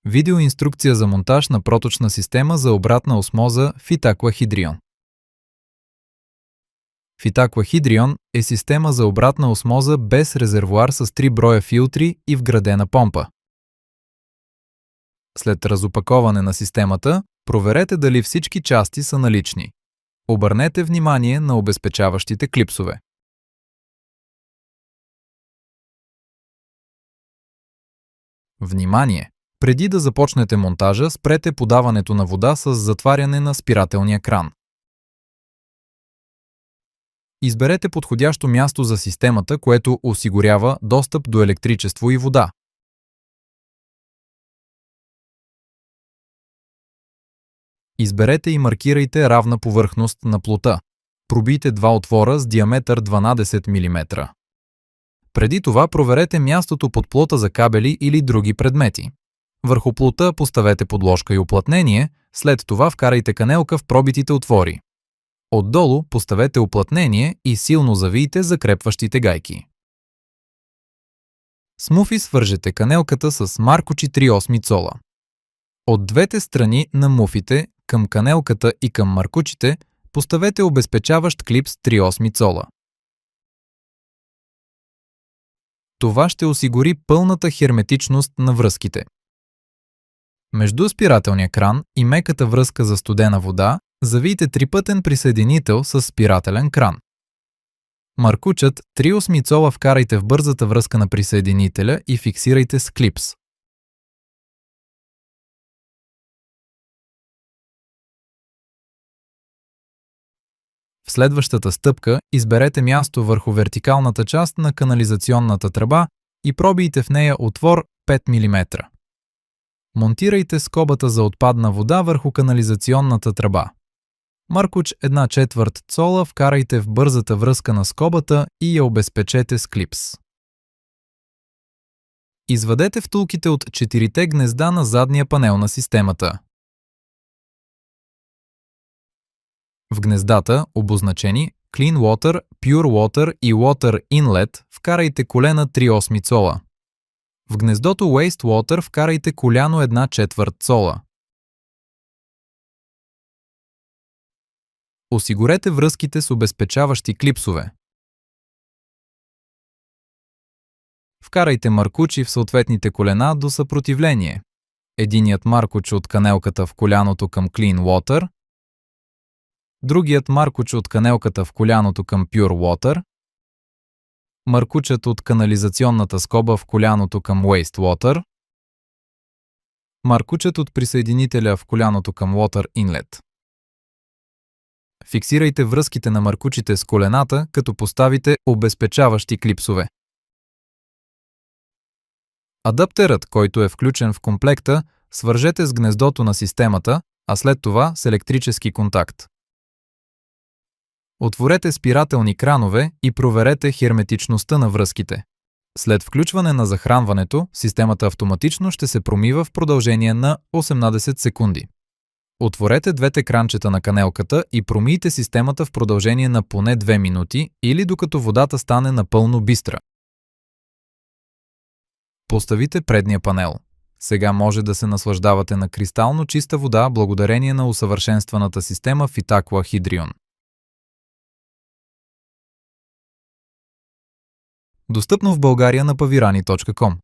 Видеоинструкция за монтаж на проточна система за обратна осмоза Fitaqua Hydrion. Fitaqua Hydrion е система за обратна осмоза без резервоар с 3 броя филтри и вградена помпа. След разопаковане на системата, проверете дали всички части са налични. Обърнете внимание на обезпечаващите клипсове. Внимание! Преди да започнете монтажа, спрете подаването на вода с затваряне на спирателния кран. Изберете подходящо място за системата, което осигурява достъп до електричество и вода. Изберете и маркирайте равна повърхност на плота. Пробийте два отвора с диаметър 12 мм. Преди това проверете мястото под плота за кабели или други предмети. Върху плота поставете подложка и уплътнение, след това вкарайте канелка в пробитите отвори. Отдолу поставете уплътнение и силно завийте закрепващите гайки. С муфи свържете канелката с маркучи 3/8 цола. От двете страни на муфите, към канелката и към маркучите, поставете обезпечаващ клипс 3/8 цола. Това ще осигури пълната херметичност на връзките. Между спирателния кран и меката връзка за студена вода завийте трипътен присъединител с спирателен кран. Маркучът 3/8 цола вкарайте в бързата връзка на присъединителя и фиксирайте с клипс. В следващата стъпка изберете място върху вертикалната част на канализационната тръба и пробийте в нея отвор 5 мм. Монтирайте скобата за отпадна вода върху канализационната тръба. Маркуч 1/4 цола вкарайте в бързата връзка на скобата и я обезпечете с клипс. Извадете втулките от 4-те гнезда на задния панел на системата. В гнездата, обозначени Clean Water, Pure Water и Water Inlet, вкарайте колена 3/8 цола. В гнездото Waste Water вкарайте коляно 1/4 цола. Осигурете връзките с обезпечаващи клипсове. Вкарайте маркучи в съответните колена до съпротивление. Единият маркуч от канелката в коляното към Clean Water, другият маркуч от канелката в коляното към Pure Water, маркучът от канализационната скоба в коляното към Waste Water, маркучът от присъединителя в коляното към Water Inlet. Фиксирайте връзките на маркучите с колената, като поставите обезпечаващи клипсове. Адаптерът, който е включен в комплекта, свържете с гнездото на системата, а след това с електрически контакт. Отворете спирателни кранове и проверете херметичността на връзките. След включване на захранването, системата автоматично ще се промива в продължение на 18 секунди. Отворете двете кранчета на канелката и промийте системата в продължение на поне 2 минути или докато водата стане напълно бистра. Поставите предния панел. Сега може да се наслаждавате на кристално чиста вода благодарение на усъвършенстваната система Fitaqua Hydrion. Достъпно в България на pavirani.com.